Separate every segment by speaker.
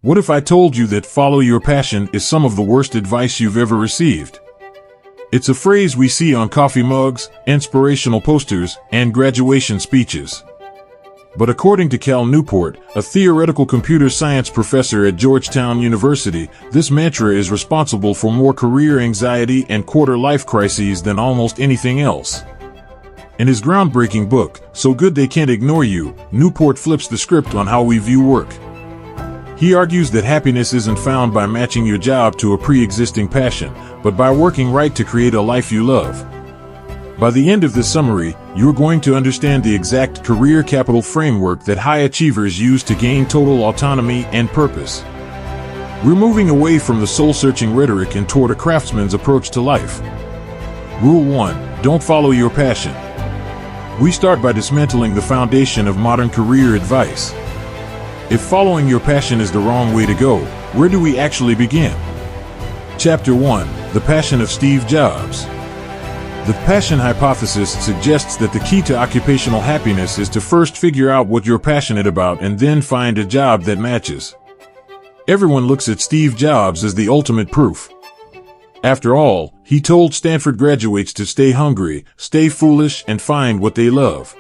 Speaker 1: What if I told you that follow your passion is some of the worst advice you've ever received? It's a phrase we see on coffee mugs, inspirational posters, and graduation speeches. But according to Cal Newport, a theoretical computer science professor at Georgetown University, this mantra is responsible for more career anxiety and quarter-life crises than almost anything else. In his groundbreaking book, So Good They Can't Ignore You, Newport flips the script on how we view work. He argues that happiness isn't found by matching your job to a pre-existing passion, but by working right to create a life you love. By the end of this summary, you're going to understand the exact career capital framework that high achievers use to gain total autonomy and purpose. We're moving away from the soul-searching rhetoric and toward a craftsman's approach to life. Rule 1. Don't follow your passion. We start by dismantling the foundation of modern career advice. If following your passion is the wrong way to go, where do we actually begin? Chapter 1. The Passion of Steve Jobs. The passion hypothesis suggests that the key to occupational happiness is to first figure out what you're passionate about and then find a job that matches. Everyone looks at Steve Jobs as the ultimate proof. After all, he told Stanford graduates to stay hungry, stay foolish, and find what they love.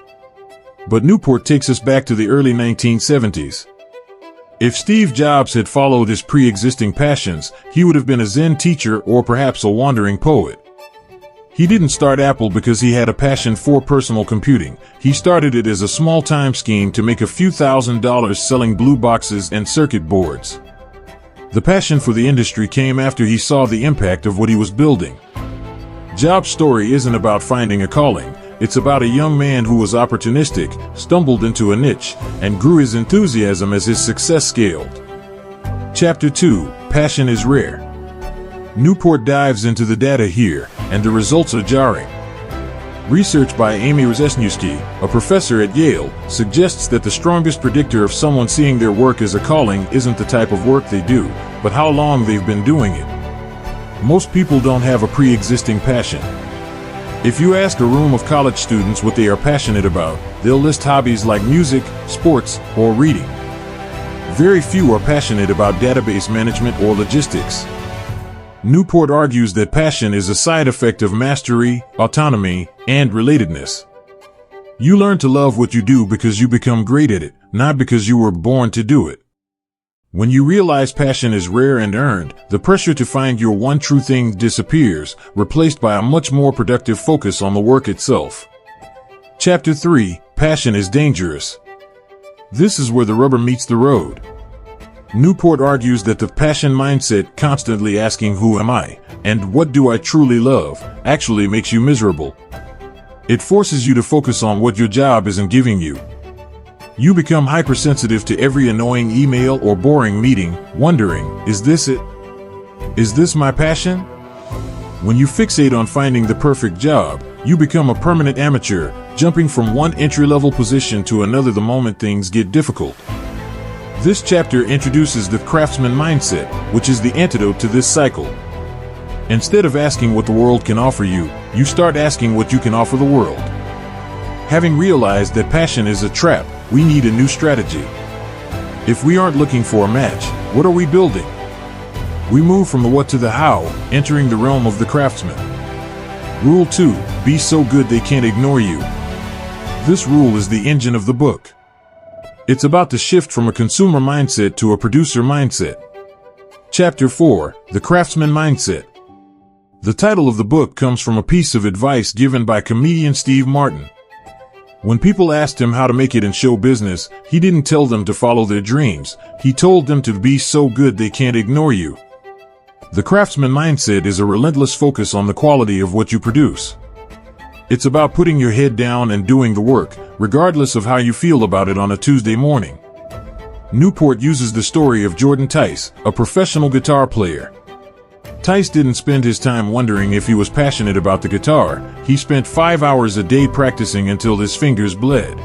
Speaker 1: But Newport takes us back to the early 1970s. If Steve Jobs had followed his pre-existing passions, he would have been a Zen teacher or perhaps a wandering poet. He didn't start Apple because he had a passion for personal computing. He started it as a small-time scheme to make a few $1,000s selling blue boxes and circuit boards. The passion for the industry came after he saw the impact of what he was building. Jobs' story isn't about finding a calling. It's about a young man who was opportunistic, stumbled into a niche, and grew his enthusiasm as his success scaled. Chapter 2. Passion is rare. Newport dives into the data here, and the results are jarring. Research by Amy Rozesniewski, a professor at Yale, suggests that the strongest predictor of someone seeing their work as a calling isn't the type of work they do, but how long they've been doing it. Most people don't have a pre-existing passion. If you ask a room of college students what they are passionate about, they'll list hobbies like music, sports, or reading. Very few are passionate about database management or logistics. Newport argues that passion is a side effect of mastery, autonomy, and relatedness. You learn to love what you do because you become great at it, not because you were born to do it. When you realize passion is rare and earned, the pressure to find your one true thing disappears, replaced by a much more productive focus on the work itself. Chapter 3. Passion is dangerous. This is where the rubber meets the road. Newport argues that the passion mindset, constantly asking who am I, and what do I truly love, actually makes you miserable. It forces you to focus on what your job isn't giving you. You become hypersensitive to every annoying email or boring meeting, wondering, is this it? Is this my passion? When you fixate on finding the perfect job, you become a permanent amateur, jumping from one entry-level position to another the moment things get difficult. This chapter introduces the Craftsman mindset, which is the antidote to this cycle. Instead of asking what the world can offer you, you start asking what you can offer the world. Having realized that passion is a trap, we need a new strategy. If we aren't looking for a match, what are we building? We move from the what to the how, entering the realm of the craftsman. Rule 2. Be so good they can't ignore you. This rule is the engine of the book. It's about the shift from a consumer mindset to a producer mindset. Chapter 4. The Craftsman Mindset. The title of the book comes from a piece of advice given by comedian Steve Martin. When people asked him how to make it in show business, he didn't tell them to follow their dreams. He told them to be so good they can't ignore you. The craftsman mindset is a relentless focus on the quality of what you produce. It's about putting your head down and doing the work, regardless of how you feel about it on a Tuesday morning. Newport uses the story of Jordan Tice, a professional guitar player. Tice didn't spend his time wondering if he was passionate about the guitar. He spent 5 hours a day practicing until his fingers bled.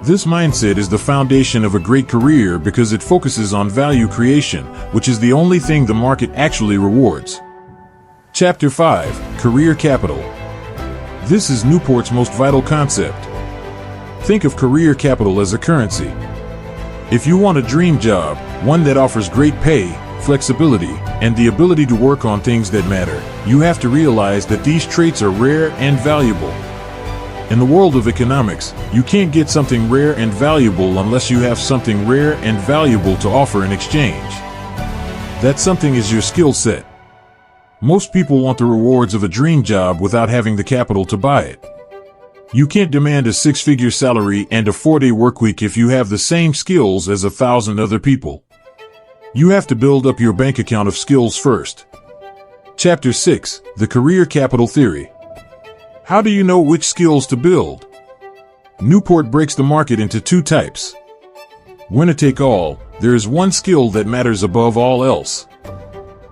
Speaker 1: This mindset is the foundation of a great career because it focuses on value creation, which is the only thing the market actually rewards. Chapter 5. Career Capital. This is Newport's most vital concept. Think of career capital as a currency. If you want a dream job, one that offers great pay, flexibility, and the ability to work on things that matter, you have to realize that these traits are rare and valuable. In the world of economics, you can't get something rare and valuable unless you have something rare and valuable to offer in exchange. That something is your skill set. Most people want the rewards of a dream job without having the capital to buy it. You can't demand a 6-figure salary and a 4-day workweek if you have the same skills as 1,000 other people. You have to build up your bank account of skills first. Chapter 6: The Career Capital Theory. How do you know which skills to build? Newport breaks the market into 2 types. Winner take all, there is one skill that matters above all else.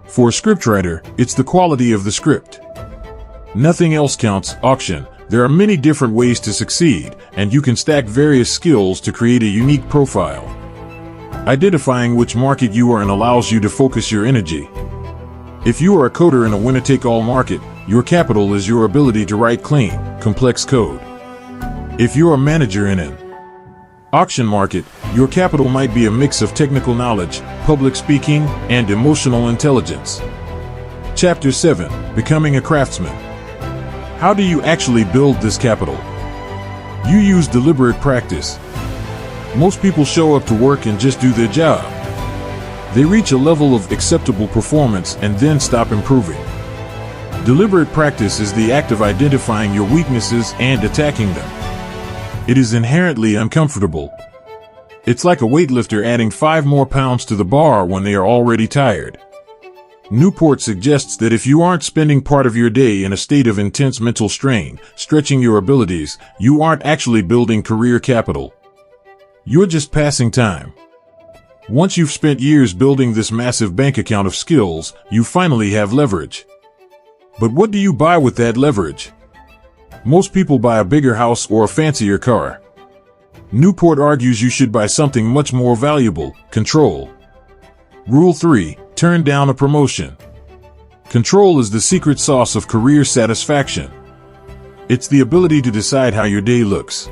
Speaker 1: For a scriptwriter, it's the quality of the script. Nothing else counts. Auction. There are many different ways to succeed, and you can stack various skills to create a unique profile. Identifying which market you are in allows you to focus your energy. If you are a coder in a winner-take-all market, your capital is your ability to write clean, complex code. If you're a manager in an auction market, your capital might be a mix of technical knowledge, public speaking, and emotional intelligence. Chapter 7: Becoming a Craftsman. How do you actually build this capital? You use deliberate practice. Most people show up to work and just do their job. They reach a level of acceptable performance and then stop improving. Deliberate practice is the act of identifying your weaknesses and attacking them. It is inherently uncomfortable. It's like a weightlifter adding 5 more pounds to the bar when they are already tired. Newport suggests that if you aren't spending part of your day in a state of intense mental strain, stretching your abilities, you aren't actually building career capital. You're just passing time. Once you've spent years building this massive bank account of skills, you finally have leverage. But what do you buy with that leverage? Most people buy a bigger house or a fancier car. Newport argues you should buy something much more valuable: control. Rule 3: Turn down a promotion. Control is the secret sauce of career satisfaction. It's the ability to decide how your day looks.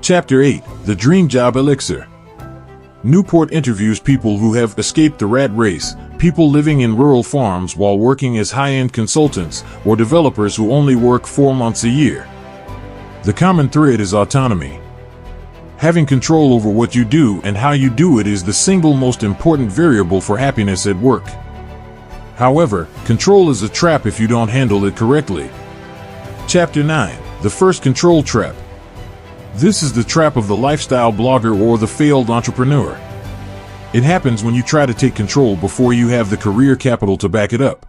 Speaker 1: Chapter 8: The Dream Job Elixir. Newport interviews people who have escaped the rat race, people living in rural farms while working as high-end consultants, or developers who only work 4 months a year. The common thread is autonomy. Having control over what you do and how you do it is the single most important variable for happiness at work. However, control is a trap if you don't handle it correctly. Chapter 9: The First Control Trap. This is the trap of the lifestyle blogger or the failed entrepreneur. It happens when you try to take control before you have the career capital to back it up.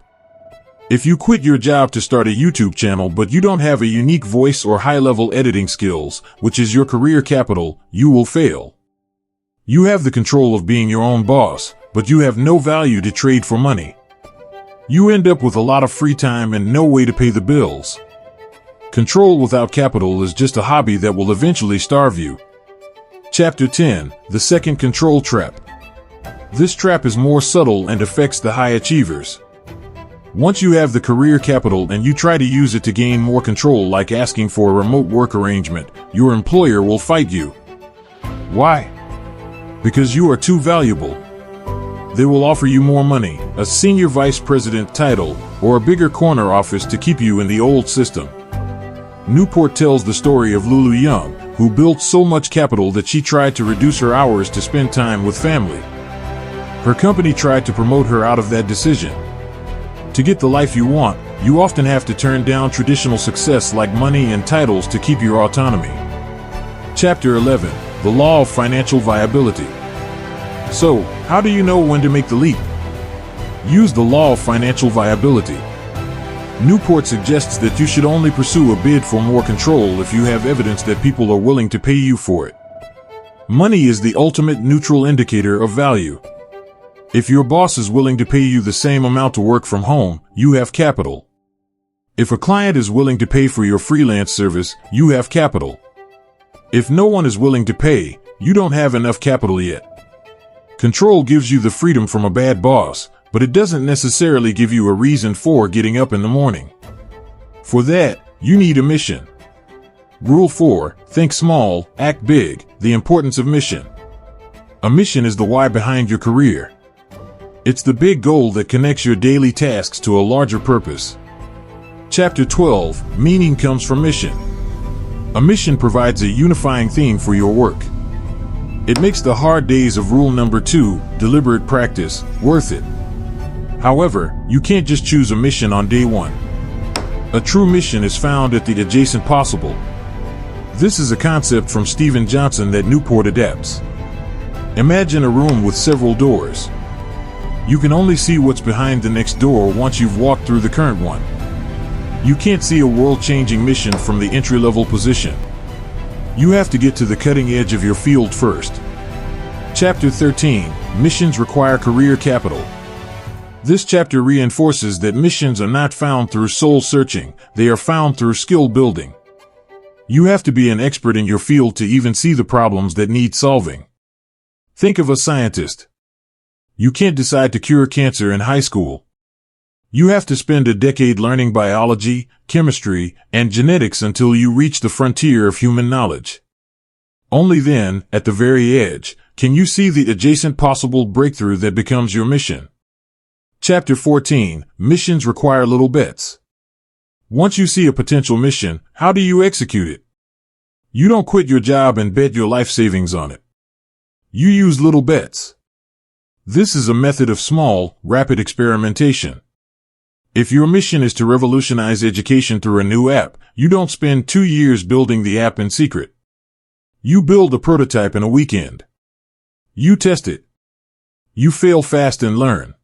Speaker 1: If you quit your job to start a YouTube channel but you don't have a unique voice or high-level editing skills, which is your career capital, you will fail. You have the control of being your own boss, but you have no value to trade for money. You end up with a lot of free time and no way to pay the bills. Control without capital is just a hobby that will eventually starve you. Chapter 10: The Second Control Trap. This trap is more subtle and affects the high achievers. Once you have the career capital and you try to use it to gain more control, like asking for a remote work arrangement, your employer will fight you. Why? Because you are too valuable. They will offer you more money, a senior vice president title, or a bigger corner office to keep you in the old system. Newport tells the story of Lulu Young, who built so much capital that she tried to reduce her hours to spend time with family. Her company tried to promote her out of that decision. To get the life you want, you often have to turn down traditional success like money and titles to keep your autonomy. Chapter 11: The Law of Financial Viability. So, how do you know when to make the leap? Use the law of financial viability. Newport suggests that you should only pursue a bid for more control if you have evidence that people are willing to pay you for it. Money is the ultimate neutral indicator of value. If your boss is willing to pay you the same amount to work from home, you have capital. If a client is willing to pay for your freelance service, you have capital. If no one is willing to pay, you don't have enough capital yet. Control gives you the freedom from a bad boss, but it doesn't necessarily give you a reason for getting up in the morning. For that, you need a mission. Rule 4: Think small, act big. The importance of mission. A mission is the why behind your career. It's the big goal that connects your daily tasks to a larger purpose. Chapter 12, Meaning Comes from Mission. A mission provides a unifying theme for your work. It makes the hard days of rule number 2, deliberate practice, worth it. However, you can't just choose a mission on day 1. A true mission is found at the adjacent possible. This is a concept from Steven Johnson that Newport adapts. Imagine a room with several doors. You can only see what's behind the next door once you've walked through the current one. You can't see a world-changing mission from the entry-level position. You have to get to the cutting edge of your field first. Chapter 13, Missions Require Career Capital. This chapter reinforces that missions are not found through soul-searching, they are found through skill building. You have to be an expert in your field to even see the problems that need solving. Think of a scientist. You can't decide to cure cancer in high school. You have to spend a decade learning biology, chemistry, and genetics until you reach the frontier of human knowledge. Only then, at the very edge, can you see the adjacent possible breakthrough that becomes your mission. Chapter 14, Missions Require Little Bets. Once you see a potential mission, how do you execute it? You don't quit your job and bet your life savings on it. You use little bets. This is a method of small, rapid experimentation. If your mission is to revolutionize education through a new app, you don't spend 2 years building the app in secret. You build a prototype in a weekend. You test it. You fail fast and learn.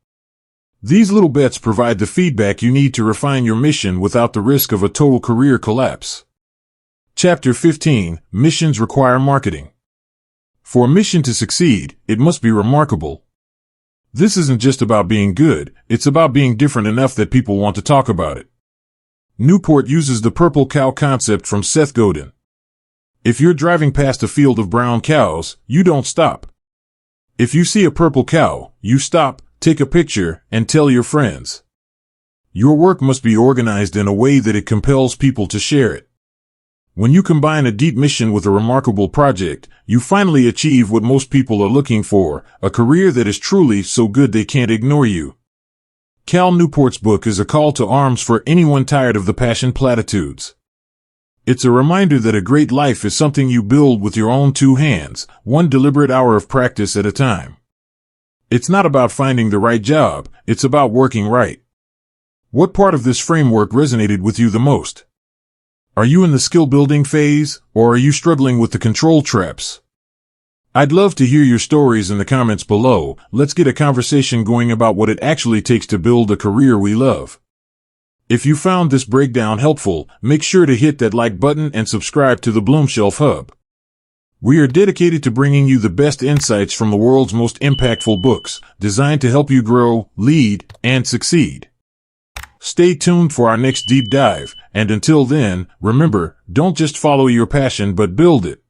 Speaker 1: These little bets provide the feedback you need to refine your mission without the risk of a total career collapse. Chapter 15, Missions Require Marketing. For a mission to succeed, it must be remarkable. This isn't just about being good, it's about being different enough that people want to talk about it. Newport uses the purple cow concept from Seth Godin. If you're driving past a field of brown cows, you don't stop. If you see a purple cow, you stop, take a picture, and tell your friends. Your work must be organized in a way that it compels people to share it. When you combine a deep mission with a remarkable project, you finally achieve what most people are looking for, a career that is truly so good they can't ignore you. Cal Newport's book is a call to arms for anyone tired of the passion platitudes. It's a reminder that a great life is something you build with your own 2 hands, one deliberate hour of practice at a time. It's not about finding the right job, it's about working right. What part of this framework resonated with you the most? Are you in the skill building phase, or are you struggling with the control traps? I'd love to hear your stories in the comments below. Let's get a conversation going about what it actually takes to build a career we love. If you found this breakdown helpful, make sure to hit that like button and subscribe to the Bloomshelf Hub. We are dedicated to bringing you the best insights from the world's most impactful books, designed to help you grow, lead, and succeed. Stay tuned for our next deep dive, and until then, remember, don't just follow your passion but build it.